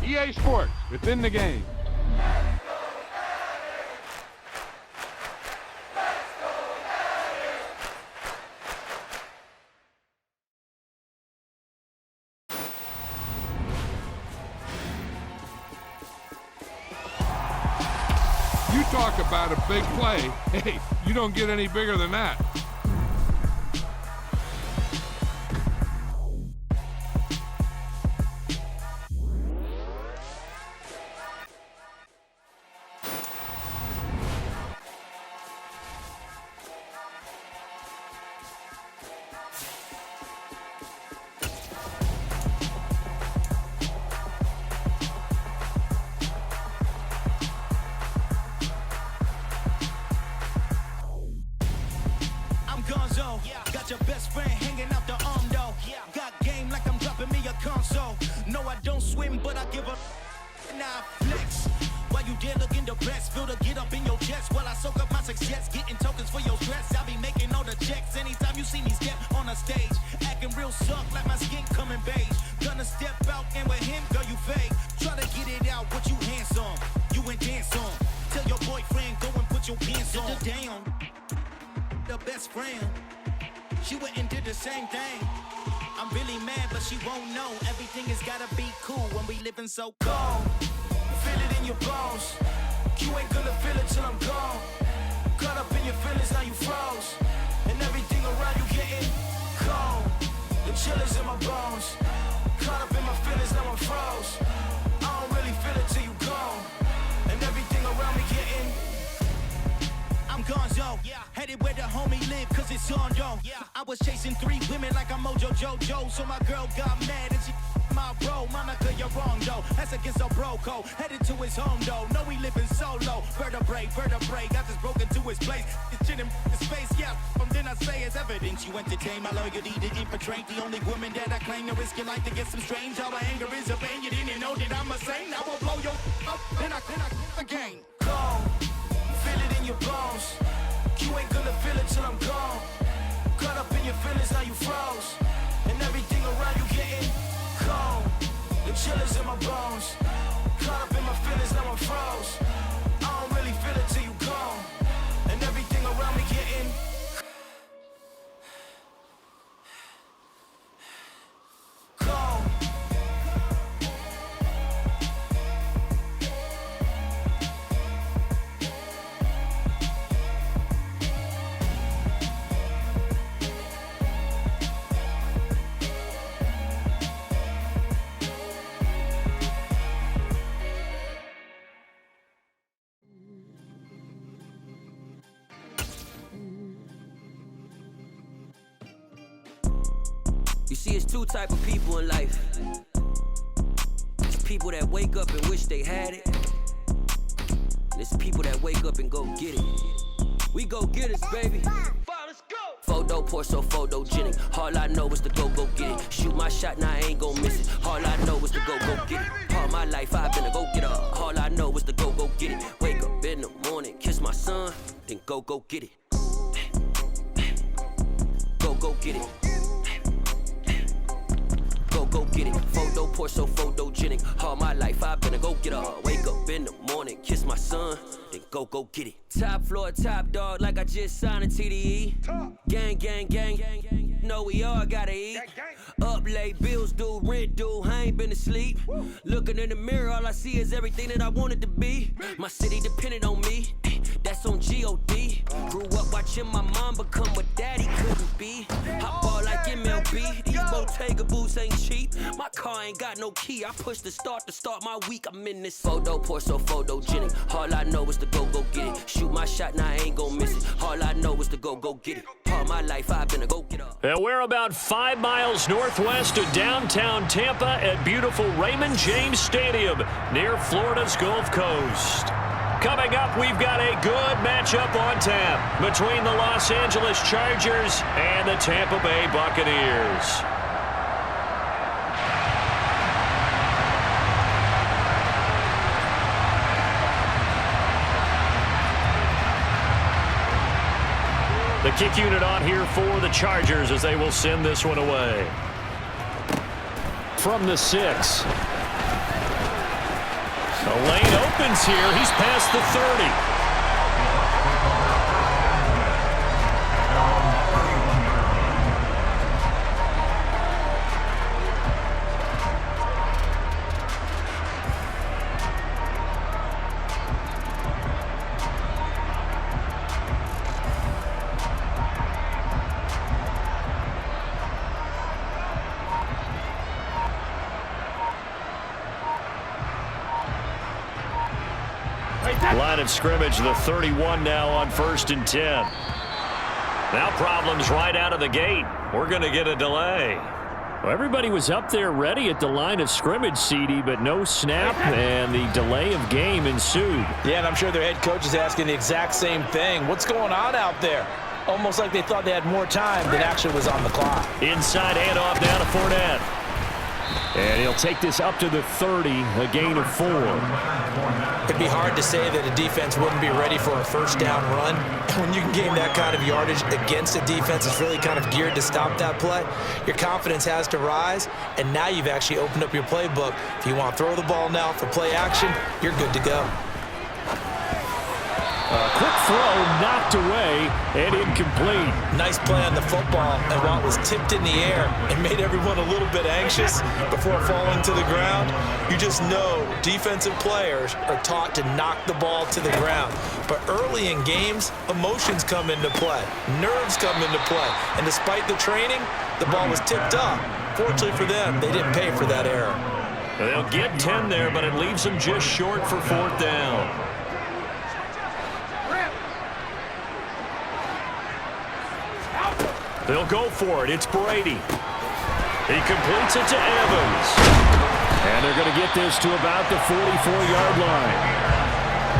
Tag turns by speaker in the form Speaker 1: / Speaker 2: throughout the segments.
Speaker 1: EA Sports, within the game. You talk about a big play. Hey, you don't get any bigger than that.
Speaker 2: Got your best friend hanging out the arm though. Got game like I'm dropping me a console. No, I don't swim, but I give a now flex. While you there looking depressed, feel the get up in your chest while I soak up my success, getting tokens for your stress. I be making all the checks anytime you see me step on a stage, acting real suck like my skin coming beige. Gonna step out and with him, girl, you fake. Try to get it out, what you handsome, you ain't dance on. Tell your boyfriend go and put your pants on. Down, the best friend. She went and did the same thing. I'm really mad, but she won't know. Everything has gotta be cool when we living so cold. Feel it in your bones. You ain't gonna feel it till I'm gone. Caught up in your feelings, now you froze. And everything around you getting cold. The chill is in my bones. Caught up in my feelings, now I'm froze. I don't really feel it till you gone. And everything around me getting I'm gonzo, headed where the homie live, cause it's on, yo. I was chasing 3 women like I'm Mojo Jojo, so my girl got mad and she my bro. Monica, you're wrong, though. That's against a bro code. Headed to his home, though. No, we living solo. Vertebrae, got this broken to his place. It's chin in his face, yeah. From then I say it's evidence you entertain my loyalty to infiltrate. The only woman that I claim to risk your life to get some strange. How my anger is a pain. You didn't know that I'm a saint. I will blow your up, then I again. Cold. Feel it in your bones. You ain't gonna feel it till I'm gone. Caught up in your feelings, now you froze. And everything around you getting cold. The chill is in my bones. Caught up in my feelings, now I'm froze. I don't really feel it till you gone. And everything around me getting cold.
Speaker 3: You see, it's 2 type of people in life. It's people that wake up and wish they had it. And it's people that wake up and go get it. We go get it, baby. Let's go. Photo poor, so photogenic. All I know is to go get it. Shoot my shot, now I ain't gon' miss it. All I know is to go get it. All my life I've been a go-getter. All I know is to go get it. Wake up in the morning, kiss my son, then go get it. Go get it. Go get it. Photo poor, so photogenic. All my life I've been a go-getter. Wake up in the morning, kiss my son, then go get it. Top floor, top dog, like I just signed a TDE. Gang. Know we all gotta eat. Up late, bills due, rent due, I ain't been asleep. Looking in the mirror, all I see is everything that I wanted to be. My city depended on me, that's on G.O.D. Grew up watching my mom become what daddy couldn't be. I ball like MLB, these Bottega boots ain't cheap. My car ain't got no key, I push the start to start my week. I'm in this photo poor, so photogenic. All I know is to go get it. Shoot my shot, now I ain't gon' miss it. All I know is to go get it. All my life I've been a go-getter.
Speaker 4: And we're about 5 miles northwest of downtown Tampa at beautiful Raymond James Stadium near Florida's Gulf Coast. Coming up, we've got a good matchup on tap between the Los Angeles Chargers and the Tampa Bay Buccaneers. The kick unit on here for the Chargers as they will send this one away. From the 6. The lane opens here. He's past the 30. Line of scrimmage, the 31 now on 1st and 10. Now problems right out of the gate. We're going to get a delay. Well, everybody was up there ready at the line of scrimmage, CD, but no snap, and the delay of game ensued.
Speaker 5: Yeah, and I'm sure their head coach is asking the exact same thing. What's going on out there? Almost like they thought they had more time than actually was on the clock.
Speaker 4: Inside handoff down to Fournette. And he'll take this up to the 30, a gain of 4.
Speaker 5: It'd be hard to say that a defense wouldn't be ready for a first down run. When you can gain that kind of yardage against a defense that's really kind of geared to stop that play, your confidence has to rise, and now you've actually opened up your playbook. If you want to throw the ball now for play action, you're good to go.
Speaker 4: Quick throw knocked away and incomplete.
Speaker 5: Nice play on the football, and while it was tipped in the air, it made everyone a little bit anxious before falling to the ground. You just know defensive players are taught to knock the ball to the ground. But early in games, emotions come into play. Nerves come into play. And despite the training, the ball was tipped up. Fortunately for them, they didn't pay for that error.
Speaker 4: They'll get 10 there, but it leaves them just short for 4th down. They'll go for it. It's Brady. He completes it to Evans. And they're going to get this to about the 44-yard line.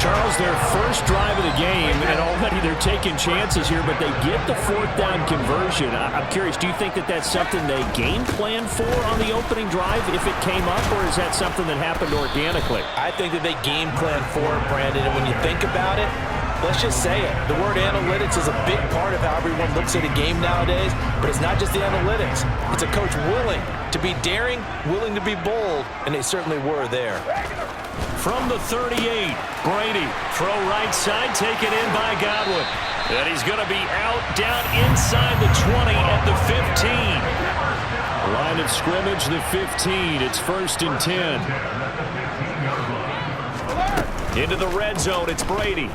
Speaker 4: Charles, their first drive of the game, and already they're taking chances here, but they get the 4th down conversion. I'm curious, do you think that that's something they game planned for on the opening drive if it came up, or is that something that happened organically?
Speaker 5: I think that they game planned for it, Brandon, and when you think about it, let's just say it. The word analytics is a big part of how everyone looks at a game nowadays, but it's not just the analytics. It's a coach willing to be daring, willing to be bold, and they certainly were there.
Speaker 4: From the 38, Brady, throw right side, taken in by Godwin. And he's going to be out down inside the 20 at the 15. Line of scrimmage, the 15. It's 1st and 10. Into the red zone, it's Brady.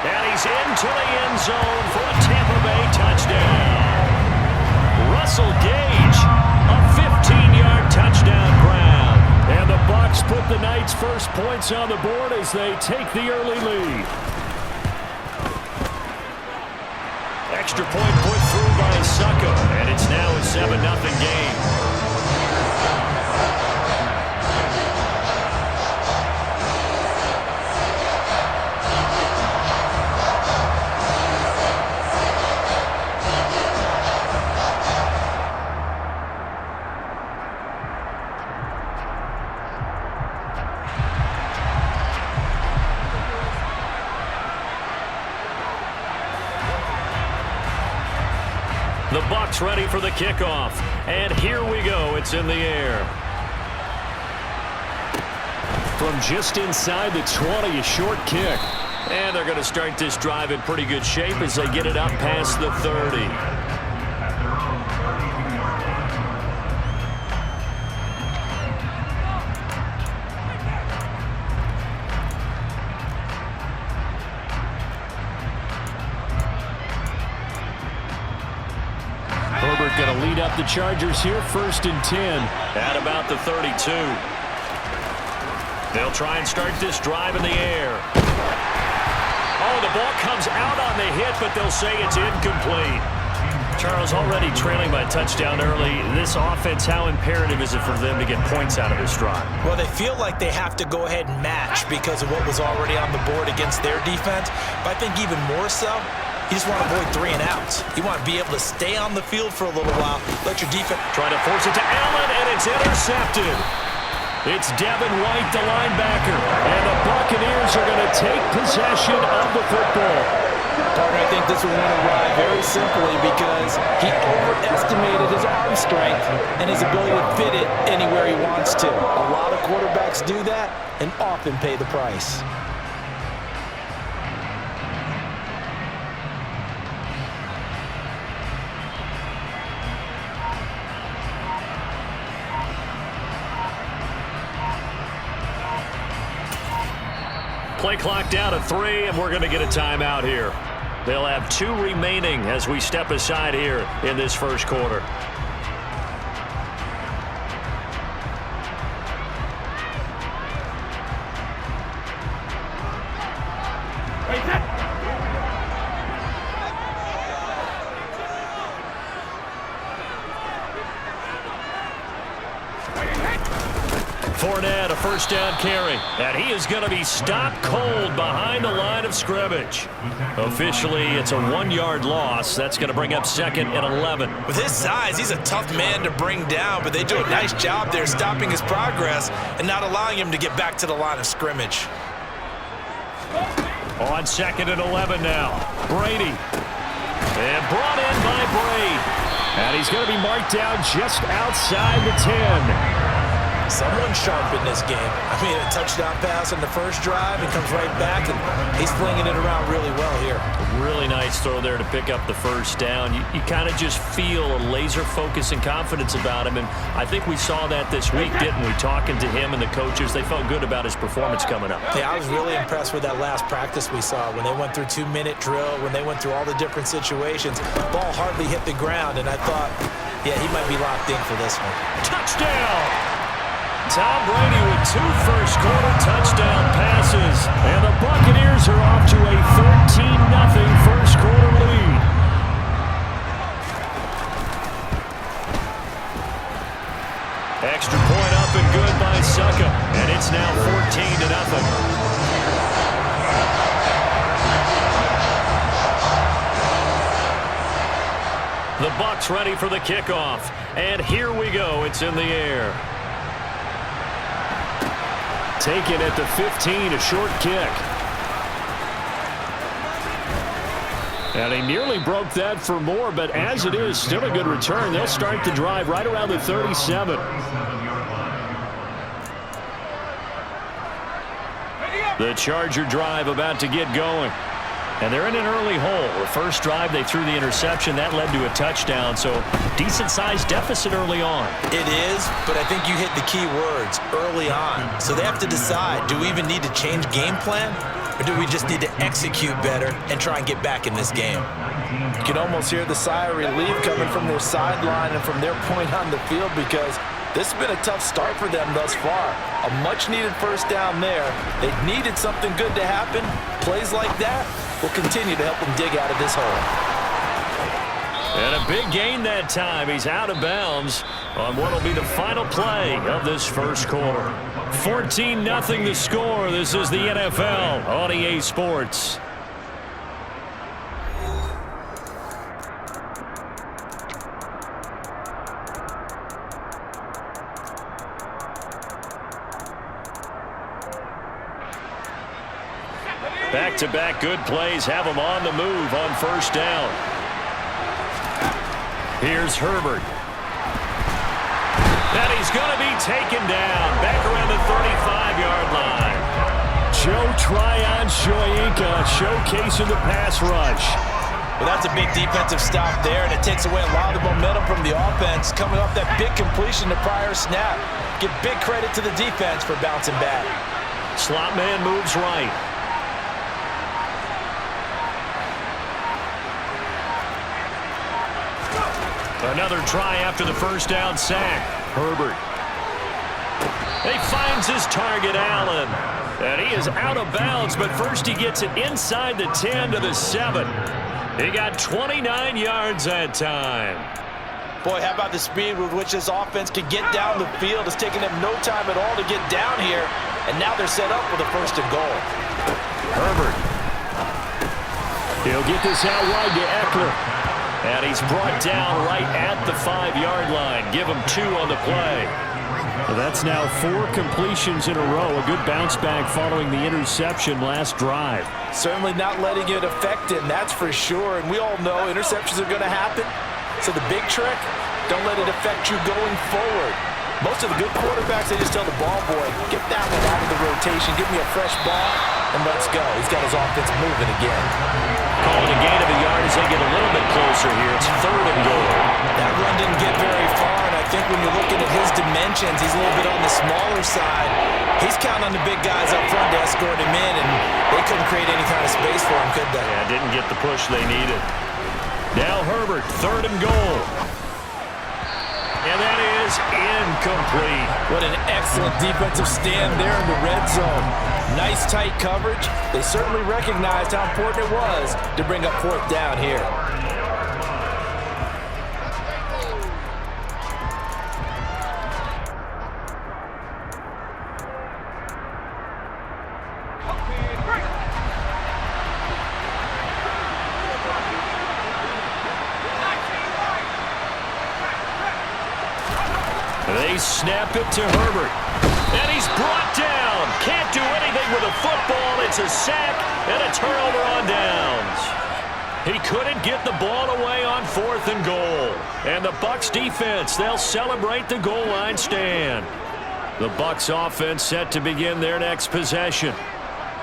Speaker 4: And he's into the end zone for a Tampa Bay touchdown. Russell Gage, a 15-yard touchdown grab. And the Bucs put the Knights' first points on the board as they take the early lead. Extra point put through by Succo, and it's now a 7-0 game. The Bucs ready for the kickoff. And here we go. It's in the air. From just inside the 20, a short kick. And they're going to start this drive in pretty good shape as they get it up past the 30. Herbert going to lead up the Chargers here, 1st and 10 at about the 32. They'll try and start this drive in the air. Oh, the ball comes out on the hit, but they'll say it's incomplete. Charles, already trailing by a touchdown early. This offense, how imperative is it for them to get points out of this drive?
Speaker 5: Well, they feel like they have to go ahead and match because of what was already on the board against their defense. But I think even more so, you just want to avoid 3 and outs. You want to be able to stay on the field for a little while, let your defense
Speaker 4: try to force it to Allen, and it's intercepted. It's Devin White, the linebacker, and the Buccaneers are going to take possession of the football.
Speaker 5: Partner, I think this will win a ride very simply because he overestimated his arm strength and his ability to fit it anywhere he wants to. A lot of quarterbacks do that and often pay the price.
Speaker 4: Play clock down to 3, and we're going to get a timeout here. They'll have 2 remaining as we step aside here in this first quarter. Fournette, a first down carry, and he is going to be stopped cold behind the line of scrimmage. Officially, it's a 1-yard loss. That's going to bring up 2nd and 11.
Speaker 5: With his size, he's a tough man to bring down, but they do a nice job there stopping his progress and not allowing him to get back to the line of scrimmage.
Speaker 4: On 2nd and 11 now, Brady. And brought in by Brady. And he's going to be marked down just outside the 10.
Speaker 5: Someone sharp in this game. I mean, a touchdown pass on the first drive and comes right back, and he's flinging it around really well here.
Speaker 4: Really nice throw there to pick up the first down. You kind of just feel a laser focus and confidence about him, and I think we saw that this week, didn't we? Talking to him and the coaches, they felt good about his performance coming up.
Speaker 5: Yeah, I was really impressed with that last practice we saw when they went through 2-minute drill, when they went through all the different situations. Ball hardly hit the ground, and I thought, yeah, he might be locked in for this one.
Speaker 4: Touchdown! Tom Brady with 2 first-quarter touchdown passes. And the Buccaneers are off to a 13-0 first-quarter lead. Extra point up and good by Succa. And it's now 14-0. The Bucs ready for the kickoff. And here we go. It's in the air. Taken at the 15, a short kick. And he nearly broke that for more, but as it is, still a good return. They'll start the drive right around the 37. The Charger drive about to get going. And they're in an early hole. The first drive, they threw the interception. That led to a touchdown, so decent-sized deficit early on.
Speaker 5: It is, but I think you hit the key words, early on. So they have to decide, do we even need to change game plan? Or do we just need to execute better and try and get back in this game? You can almost hear the sigh of relief coming from their sideline and from their point on the field because this has been a tough start for them thus far. A much-needed first down there. They needed something good to happen. Plays like that will continue to help them dig out of this hole.
Speaker 4: And a big gain that time. He's out of bounds on what will be the final play of this first quarter. 14-0 the score. This is the NFL on EA Sports. Back-to-back good plays have him on the move on first down. Here's Herbert. And he's going to be taken down back around the 35-yard line. Joe Tryon-Shoyinka showcasing the pass rush.
Speaker 5: Well, that's a big defensive stop there, and it takes away a lot of the momentum from the offense coming off that big completion the prior snap. Give big credit to the defense for bouncing back.
Speaker 4: Slot man moves right. Another try after the first down sack. Herbert. He finds his target, Allen. And he is out of bounds, but first he gets it inside the 10 to the 7. He got 29 yards that time.
Speaker 5: Boy, how about the speed with which this offense can get down the field? It's taking them no time at all to get down here. And now they're set up with a first and goal.
Speaker 4: Herbert. He'll get this out wide to Eckler. And he's brought down right at the 5-yard line. Give him 2 on the play. Well, that's now 4 completions in a row. A good bounce back following the interception last drive.
Speaker 5: Certainly not letting it affect him, that's for sure. And we all know interceptions are going to happen. So the big trick, don't let it affect you going forward. Most of the good quarterbacks, they just tell the ball boy, get that one out of the rotation, give me a fresh ball, and let's go. He's got his offense moving again.
Speaker 4: Calling a gain of a yard as they get a little bit closer here. It's 3rd and goal.
Speaker 5: That run didn't get very far, and I think when you're looking at his dimensions, he's a little bit on the smaller side. He's counting on the big guys up front to escort him in, and they couldn't create any kind of space for him, could they?
Speaker 4: Yeah, didn't get the push they needed. Now Herbert, 3rd and goal. And that is incomplete.
Speaker 5: What an excellent defensive stand there in the red zone. Nice tight coverage. They certainly recognized how important it was to bring up 4th down here.
Speaker 4: They snap it to Herbert. And he's brought down. Can't do anything with a football. It's a sack and a turnover on downs. He couldn't get the ball away on 4th and goal. And the Bucs defense, they'll celebrate the goal line stand. The Bucs offense set to begin their next possession.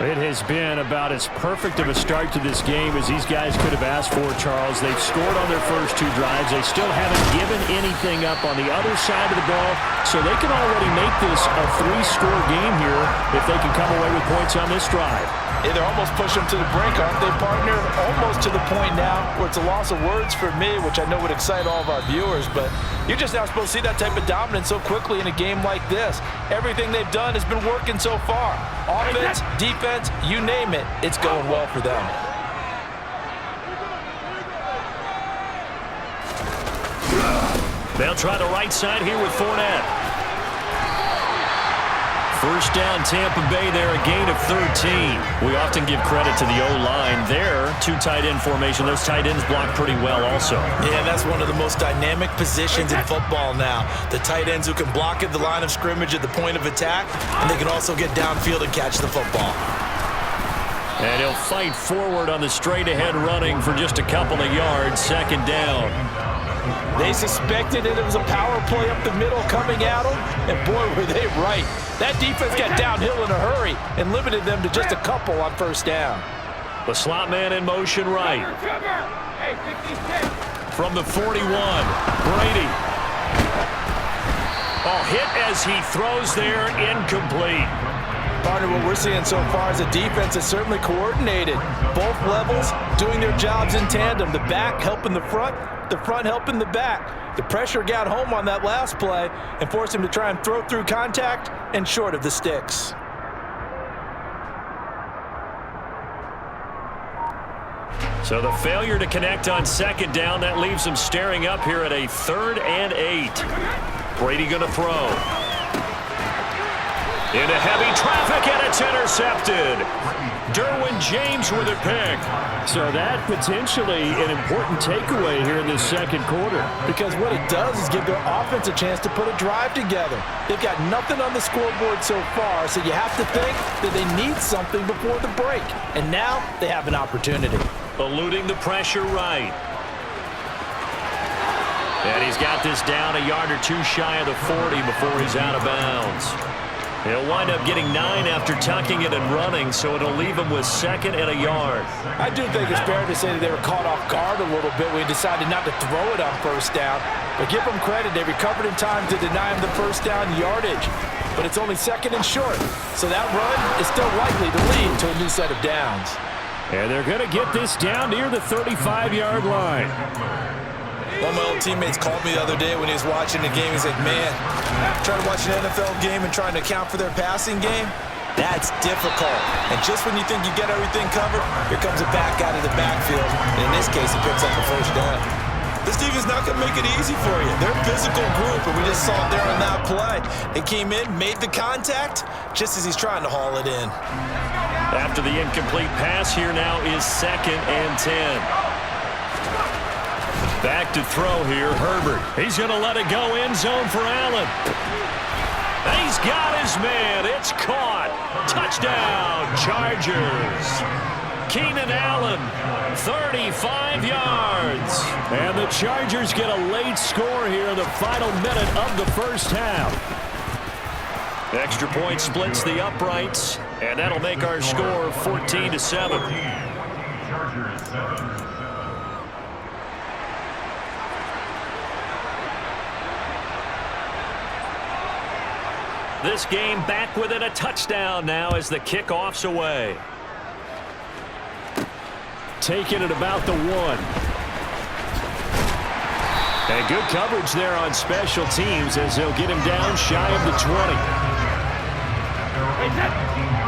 Speaker 4: It has been about as perfect of a start to this game as these guys could have asked for, Charles. They've scored on their first 2 drives. They still haven't given anything up on the other side of the ball, so they can already make this a 3-score game here if they can come away with points on this drive.
Speaker 5: Yeah, they're almost pushing them to the brink, aren't they, partner? Almost to the point now where it's a loss of words for me, which I know would excite all of our viewers, but you're just now supposed to see that type of dominance so quickly in a game like this. Everything they've done has been working so far. Offense, defense, you name it, it's going well for them.
Speaker 4: They'll try the right side here with Fournette. First down, Tampa Bay there, a gain of 13. We often give credit to the O-line there. 2 tight end formation. Those tight ends block pretty well also.
Speaker 5: Yeah, that's one of the most dynamic positions in football now. The tight ends who can block at the line of scrimmage at the point of attack, and they can also get downfield and catch the football.
Speaker 4: And he'll fight forward on the straight-ahead running for just a couple of yards. 2nd down.
Speaker 5: They suspected it was a power play up the middle coming at them, and boy, were they right. That defense got downhill in a hurry and limited them to just a couple on 1st down.
Speaker 4: The slot man in motion right. From the 41, Brady. Oh, hit as he throws there, incomplete.
Speaker 5: Partner, what we're seeing so far is a defense that's certainly coordinated. Both levels doing their jobs in tandem. The back helping the front helping the back. The pressure got home on that last play and forced him to try and throw through contact and short of the sticks.
Speaker 4: So the failure to connect on 2nd down, that leaves them staring up here at a 3rd and 8. Brady going to throw. Into heavy traffic, and it's intercepted. Derwin James with a pick. So that potentially an important takeaway here in this 2nd quarter.
Speaker 5: Because what it does is give their offense a chance to put a drive together. They've got nothing on the scoreboard so far, so you have to think that they need something before the break. And now they have an opportunity.
Speaker 4: Eluding the pressure right. And he's got this down a yard or 2 shy of the 40 before he's out of bounds. He'll wind up getting 9 after tucking it and running, so it'll leave him with 2nd and a yard.
Speaker 5: I do think it's fair to say that they were caught off guard a little bit when he decided not to throw it on 1st down. But give them credit, they recovered in time to deny him the 1st down yardage. But it's only 2nd and short, so that run is still likely to lead to a new set of downs.
Speaker 4: And they're going to get this down near the 35-yard line.
Speaker 5: One of my old teammates called me the other day when he was watching the game. He's like, man, trying to watch an NFL game and trying to account for their passing game, that's difficult. And just when you think you get everything covered, here comes a back out of the backfield. And in this case, he picks up the 1st down. This defense is not going to make it easy for you. They're a physical group, and we just saw it there on that play. They came in, made the contact, just as he's trying to haul it in.
Speaker 4: After the incomplete pass, here now is 2nd and 10. Back to throw here, Herbert. He's going to let it go end zone for Allen. He's got his man. It's caught. Touchdown, Chargers. Keenan Allen, 35 yards. And the Chargers get a late score here in the final minute of the first half. Extra point splits the uprights, and that'll make our score 14-7.
Speaker 6: Chargers 7.
Speaker 4: This game back within a touchdown now as the kickoff's away. Taking it about the 1. And good coverage there on special teams as they'll get him down shy of the 20.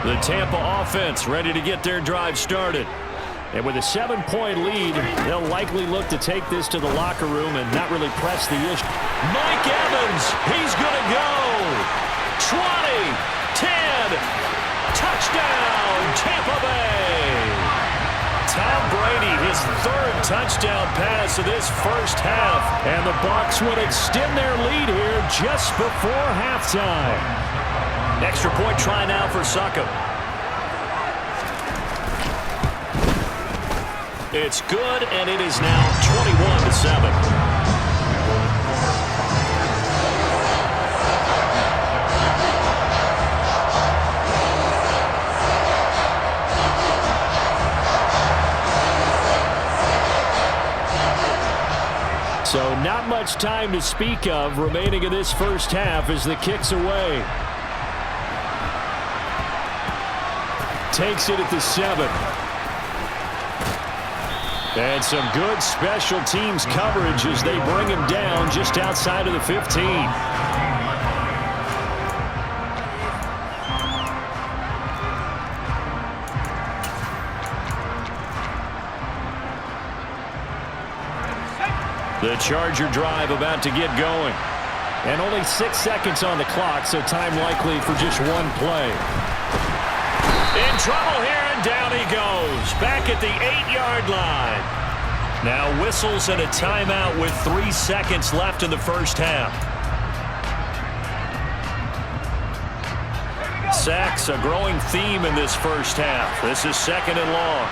Speaker 4: The Tampa offense ready to get their drive started. And with a 7-point lead, they'll likely look to take this to the locker room and not really press the issue. Mike Evans, he's going to go. 20, 10, touchdown, Tampa Bay. Tom Brady, his 3rd touchdown pass of this first half. And the Bucs would extend their lead here just before halftime. Extra point try now for Succop. It's good, and it is now 21-7. So not much time to speak of remaining in this first half as the kick's away. Takes it at the 7. And some good special teams coverage as they bring him down just outside of the 15. The Charger drive about to get going. And only 6 seconds on the clock, so time likely for just one play. In trouble here, and down he goes. Back at the 8-yard line. Now whistles and a timeout with 3 seconds left in the first half. Sacks a growing theme in this first half. This is 2nd and long.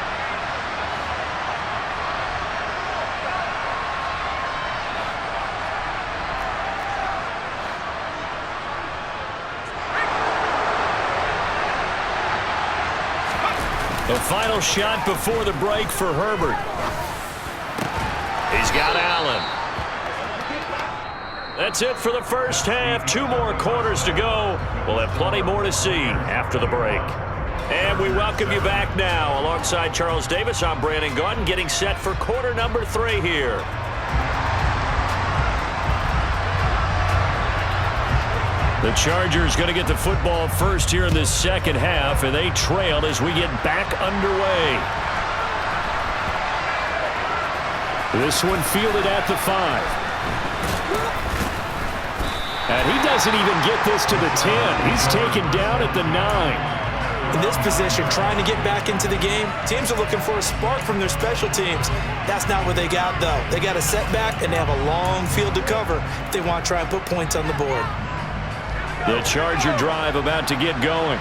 Speaker 4: The final shot before the break for Herbert. He's got Allen. That's it for the first half. 2 more quarters to go. We'll have plenty more to see after the break. And we welcome you back now. Alongside Charles Davis, I'm Brandon Gaudin, getting set for quarter number 3 here. The Chargers going to get the football first here in this second half, and they trail as we get back underway. This one fielded at the 5. And he doesn't even get this to the 10. He's taken down at the 9.
Speaker 5: In this position, trying to get back into the game, teams are looking for a spark from their special teams. That's not what they got, though. They got a setback, and they have a long field to cover if they want to try and put points on the board.
Speaker 4: The Charger drive about to get going.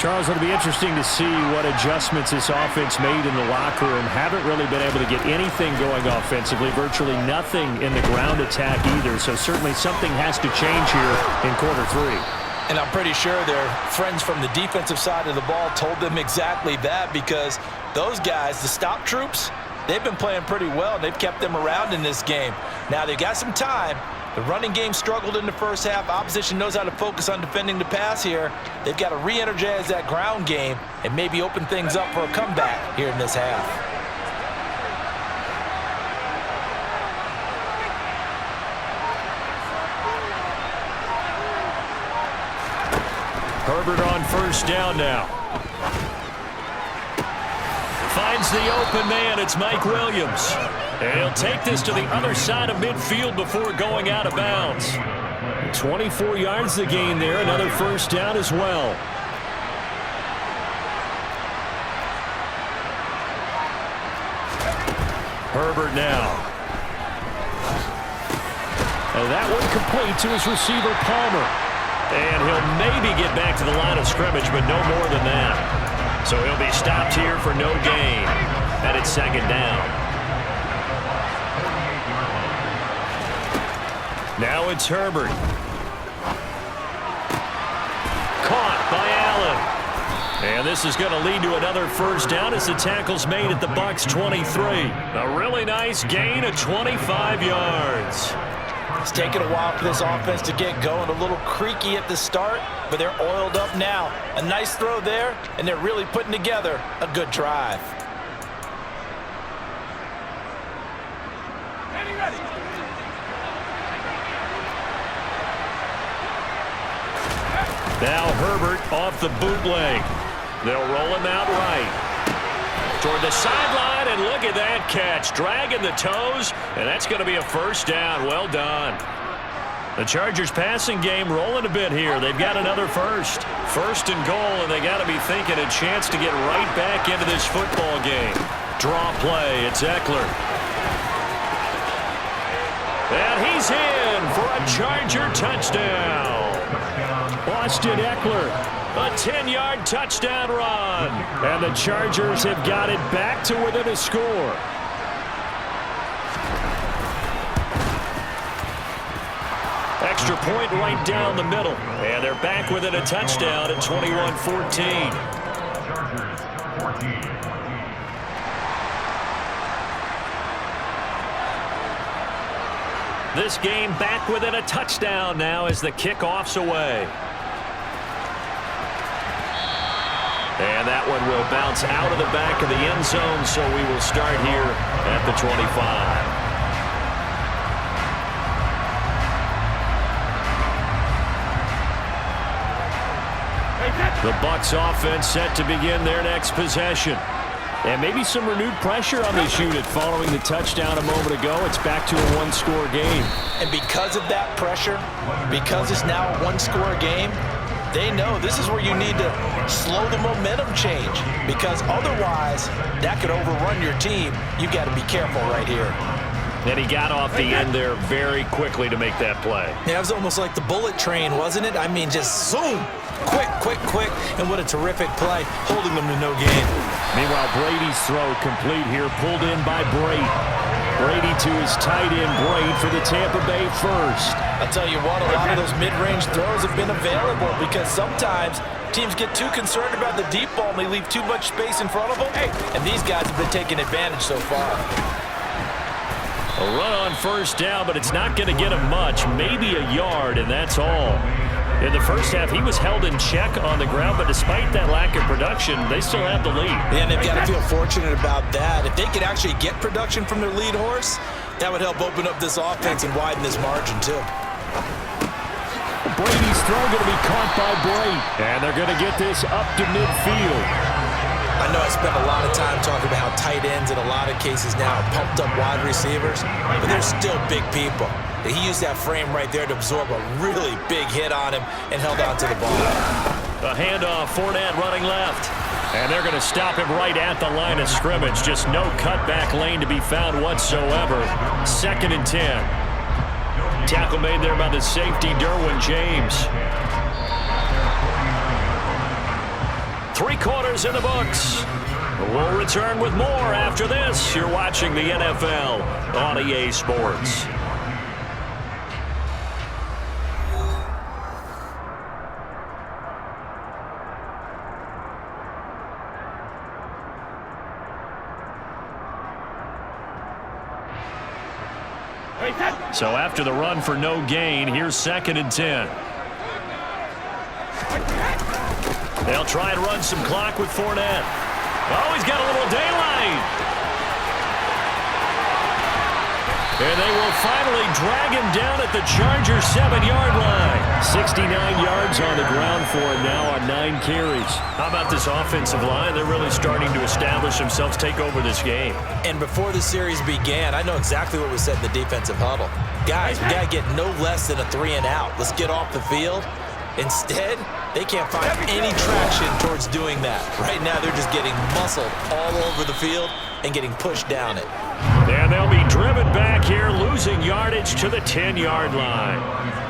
Speaker 7: Charles, it'll be interesting to see what adjustments this offense made in the locker room. Haven't really been able to get anything going offensively. Virtually nothing in the ground attack either. So certainly something has to change here in quarter 3.
Speaker 5: And I'm pretty sure their friends from the defensive side of the ball told them exactly that, because those guys, the stop troops, they've been playing pretty well. They've kept them around in this game. Now they've got some time. The running game struggled in the first half. Opposition knows how to focus on defending the pass here. They've got to re-energize that ground game and maybe open things up for a comeback here in this half.
Speaker 4: Herbert on first down now. Finds the open man. It's Mike Williams. And he'll take this to the other side of midfield before going out of bounds. 24 yards the gain there. Another first down as well. Herbert now.
Speaker 7: And that one complete to his receiver, Palmer.
Speaker 4: And he'll maybe get back to the line of scrimmage, but no more than that. So he'll be stopped here for no gain. And it's second down. Now it's Herbert. Caught by Allen. And this is going to lead to another first down as the tackle's made at the Bucs 23. A really nice gain of 25 yards.
Speaker 5: It's taken a while for this offense to get going. A little creaky at the start, but they're oiled up now. A nice throw there, and they're really putting together a good drive.
Speaker 4: Now Herbert off the bootleg. They'll roll him out right. Toward the sideline, and look at that catch. Dragging the toes, and that's going to be a first down. Well done. The Chargers passing game rolling a bit here. They've got another first. First and goal, and they got to be thinking a chance to get right back into this football game. Draw play. It's Eckler. And he's in for a Charger touchdown.
Speaker 7: Austin Eckler, a 10-yard touchdown run. And the Chargers have got it back to within a score. Extra point right down the middle. And they're back within a touchdown at 21-14.
Speaker 6: Chargers 14.
Speaker 4: This game back within a touchdown now as the kickoff's away. And that one will bounce out of the back of the end zone, so we will start here at the 25. The Bucs offense set to begin their next possession. And maybe some renewed pressure on this unit following the touchdown a moment ago. It's back to a one-score game.
Speaker 5: And because of that pressure, because it's now a one-score game, they know this is where you need to slow the momentum change, because otherwise that could overrun your team. You got to be careful right here.
Speaker 4: And he got off the end there very quickly to make that play.
Speaker 5: Yeah, it was almost like the bullet train, wasn't it? I mean, just zoom. Quick, quick, quick. And what a terrific play, holding them to no gain.
Speaker 7: Meanwhile, Brady's throw complete here, pulled in by Brady. Brady to his tight end, Braid, for the Tampa Bay first.
Speaker 5: I'll tell you what, a lot of those mid-range throws have been available because sometimes teams get too concerned about the deep ball and they leave too much space in front of them. And these guys have been taking advantage so far.
Speaker 4: A run on first down, but it's not going to get him much, maybe a yard, and that's all. In the first half, he was held in check on the ground, but despite that lack of production, they still have the lead.
Speaker 5: Yeah, and they've got to feel fortunate about that. If they could actually get production from their lead horse, that would help open up this offense and widen this margin, too.
Speaker 7: Brady's throw going to be caught by Brady, and they're going to get this up to midfield.
Speaker 5: I know I spent a lot of time talking about how tight ends in a lot of cases now are pumped up wide receivers, but they're still big people. He used that frame right there to absorb a really big hit on him and held on to the ball.
Speaker 4: A handoff, Fournette running left. And they're going to stop him right at the line of scrimmage. Just no cutback lane to be found whatsoever. 2nd and 10. Tackle made there by the safety, Derwin James. 3 quarters in the books. We'll return with more after this. You're watching the NFL on EA Sports. So after the run for no gain, here's 2nd and 10. They'll try and run some clock with Fournette. Oh, he's got a little daylight. And they will finally drag him down at the Chargers' 7-yard line. 69 yards on the ground for him now on 9 carries. How about this offensive line? They're really starting to establish themselves, take over this game.
Speaker 5: And before the series began, I know exactly what was said in the defensive huddle. Guys, we got to get no less than a 3-and-out. Let's get off the field. Instead, they can't find any traction towards doing that. Right now, they're just getting muscled all over the field and getting pushed down it.
Speaker 4: And they'll be driven back here, losing yardage pitch to the 10-yard line.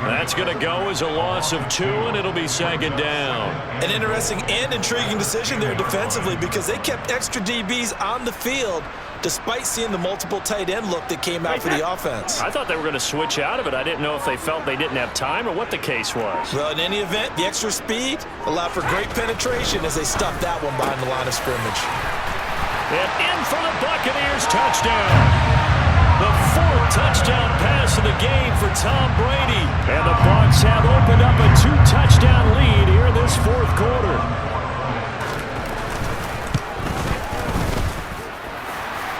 Speaker 4: That's going to go as a loss of 2, and it'll be second down.
Speaker 5: An interesting and intriguing decision there defensively because they kept extra DBs on the field despite seeing the multiple tight end look that came out for the offense.
Speaker 4: I thought they were going to switch out of it. I didn't know if they felt they didn't have time or what the case was.
Speaker 5: Well, in any event, the extra speed allowed for great penetration as they stuffed that one behind the line of scrimmage.
Speaker 4: And in for the Buccaneers, touchdown. The 4th touchdown pass of the game for Tom Brady. And the Bucs have opened up a 2-touchdown lead here in this 4th quarter.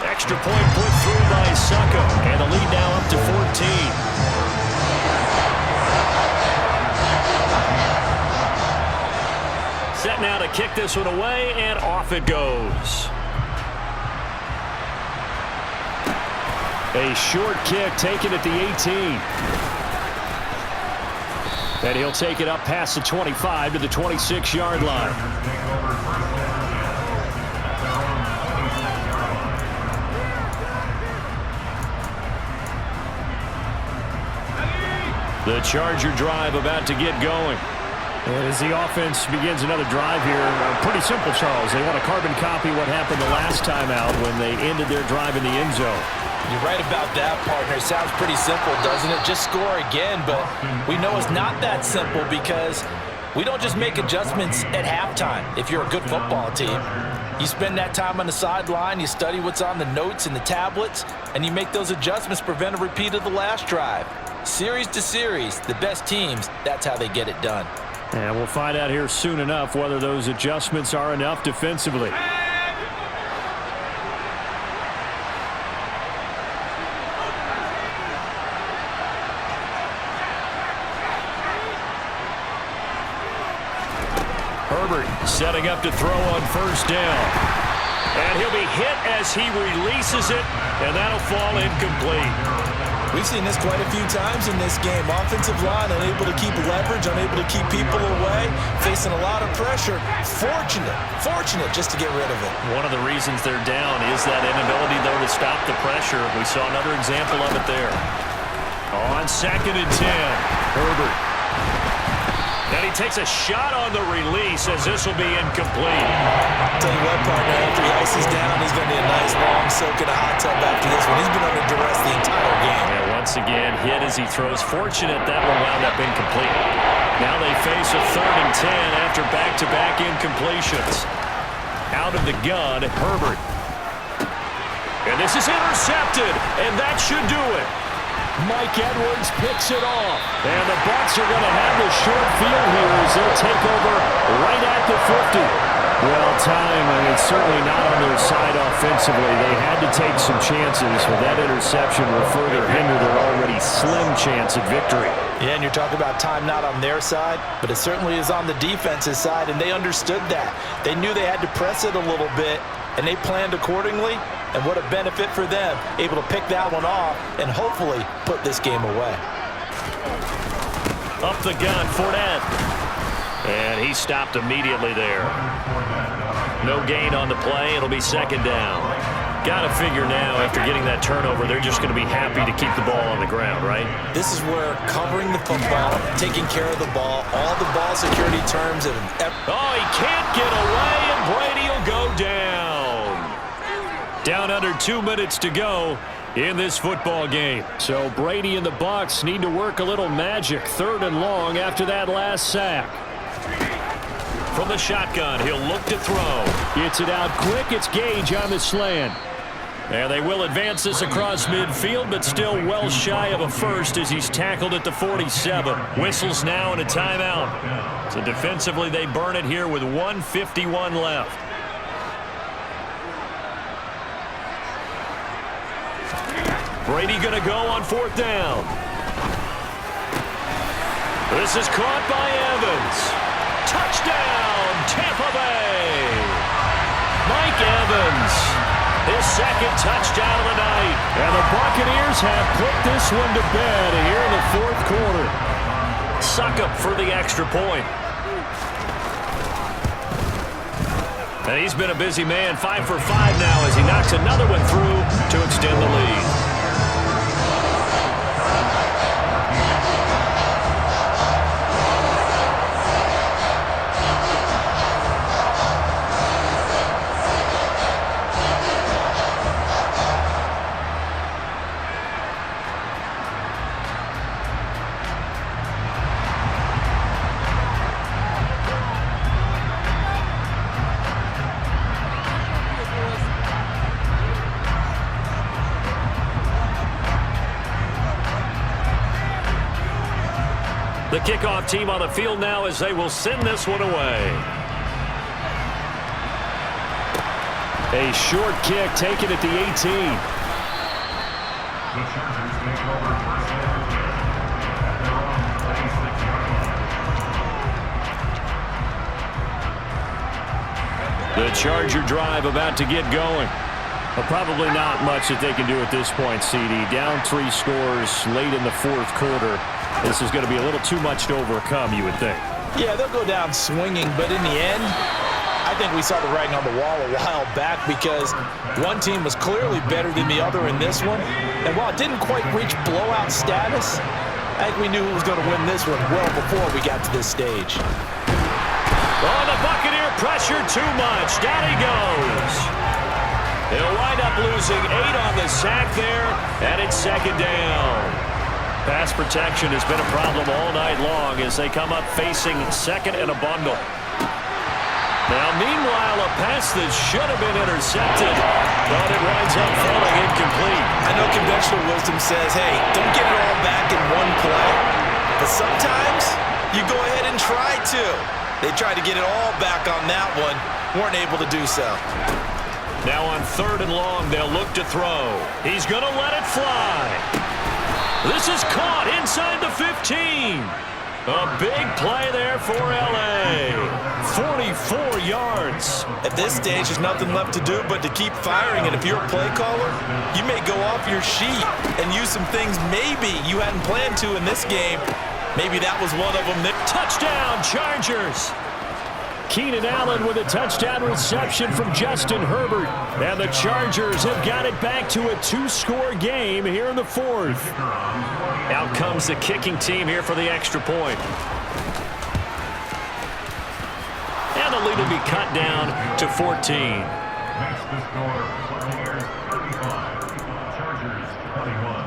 Speaker 4: Extra point put through by Succo. And the lead now up to 14. Set now to kick this one away, and off it goes. A short kick taken at the 18. And he'll take it up past the 25 to the 26-yard line. The Charger drive about to get going. As the offense begins another drive here, pretty simple, Charles. They want to carbon copy what happened the last time out when they ended their drive in the end zone.
Speaker 5: You're right about that, partner. It sounds pretty simple, doesn't it? Just score again, but we know it's not that simple because we don't just make adjustments at halftime if you're a good football team. You spend that time on the sideline, you study what's on the notes and the tablets, and you make those adjustments to prevent a repeat of the last drive. Series to series, the best teams, that's how they get it done.
Speaker 4: And we'll find out here soon enough whether those adjustments are enough defensively. Herbert setting up to throw on first down. And he'll be hit as he releases it, and that'll fall incomplete.
Speaker 5: We've seen this quite a few times in this game. Offensive line unable to keep leverage, unable to keep people away, facing a lot of pressure. Fortunate just to get rid of it.
Speaker 4: One of the reasons they're down is that inability, though, to stop the pressure. We saw another example of it there. On 2nd and 10, Herbert. And he takes a shot on the release as this will be incomplete.
Speaker 5: Tell you what, partner, after he ices down, he's going to be a nice long soak in a hot tub after this one. He's been under duress the entire game.
Speaker 4: And once again, hit as he throws. Fortunate that one wound up incomplete. Now they face a 3rd and 10 after back-to-back incompletions. Out of the gun, Herbert. And this is intercepted, and that should do it. Mike Edwards picks it off. And the Bucs are going to have the short field here as they'll take over right at the 50. Well, time, certainly not on their side offensively. They had to take some chances, but that interception will further hinder their already slim chance at victory.
Speaker 5: Yeah, and you're talking about time not on their side, but it certainly is on the defense's side, and they understood that. They knew they had to press it a little bit, and they planned accordingly. And what a benefit for them, able to pick that one off and hopefully put this game away.
Speaker 4: Up the gun, Fournette. And he stopped immediately there. No gain on the play. It'll be 2nd down. Got to figure now, after getting that turnover, they're just going to be happy to keep the ball on the ground, right?
Speaker 5: This is where covering the football, taking care of the ball, all the ball security terms.
Speaker 4: Oh, he can't get away, and Brady will go down. Down under 2 minutes to go in this football game. So Brady and the Bucs need to work a little magic. 3rd and long after that last sack. From the shotgun, he'll look to throw. Gets it out quick. It's Gage on the slant. And they will advance this across midfield, but still well shy of a first as he's tackled at the 47. Whistles now and a timeout. So defensively, they burn it here with 1:51 left. Brady going to go on 4th down. This is caught by Evans. Touchdown, Tampa Bay. Mike Evans, his 2nd touchdown of the night. And the Buccaneers have put this one to bed here in the 4th quarter. Suckup for the extra point. And he's been a busy man, 5 for 5 now as he knocks another one through to extend the lead. The kickoff team on the field now as they will send this one away. A short kick taken at the 18.
Speaker 6: The Chargers take over first down kick at their own 26-yard line.
Speaker 4: The Charger drive about to get going.
Speaker 7: Well, probably not much that they can do at this point, CD. Down 3 scores late in the fourth quarter. This is going to be a little too much to overcome, you would think.
Speaker 5: Yeah, they'll go down swinging, but in the end, I think we saw the writing on the wall a while back because one team was clearly better than the other in this one. And while it didn't quite reach blowout status, I think we knew who was going to win this one well before we got to this stage.
Speaker 4: Oh, the Buccaneer pressure too much. Down he goes. He'll wind up losing 8 on the sack there, and it's second down. Pass protection has been a problem all night long as they come up facing second and a bundle. Now, meanwhile, a pass that should have been intercepted, but it winds up falling incomplete.
Speaker 5: I know conventional wisdom says, hey, don't get it all back in one play. But sometimes you go ahead and try to. They tried to get it all back on that one, weren't able to do so.
Speaker 4: Now on 3rd and long, they'll look to throw. He's going to let it fly. This is caught inside the 15. A big play there for L.A. 44 yards.
Speaker 5: At this stage, there's nothing left to do but to keep firing. And if you're a play caller, you may go off your sheet and use some things maybe you hadn't planned to in this game. Maybe that was one of them.
Speaker 4: Touchdown, Chargers.
Speaker 7: Keenan Allen with a touchdown reception from Justin Herbert. And the Chargers have got it back to a 2-score game here in the fourth.
Speaker 4: Out comes the kicking team here for the extra point. And the lead will be cut down to 14.
Speaker 6: Makes the score Buccaneers 35, Chargers 21.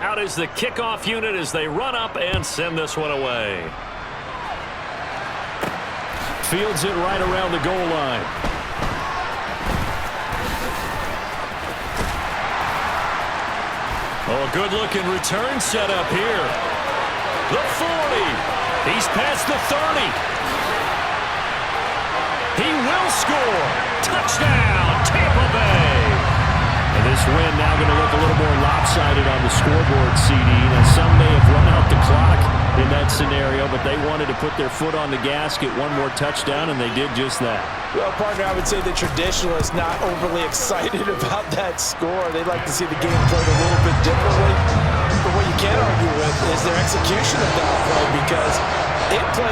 Speaker 4: Out is the kickoff unit as they run up and send this one away.
Speaker 7: Fields it right around the goal line.
Speaker 4: Oh, good-looking return set up here. The 40. He's past the 30. He will score. Touchdown, Tampa Bay.
Speaker 7: And this win now going to look a little more lopsided on the scoreboard, CD. Now, some may have run out the clock in that scenario, but they wanted to put their foot on the gas, get one more touchdown, and they did just that.
Speaker 5: Well, partner, I would say the traditionalists not overly excited about that score. They'd like to see the game played a little bit differently. But what you can't argue with is their execution of that play because it played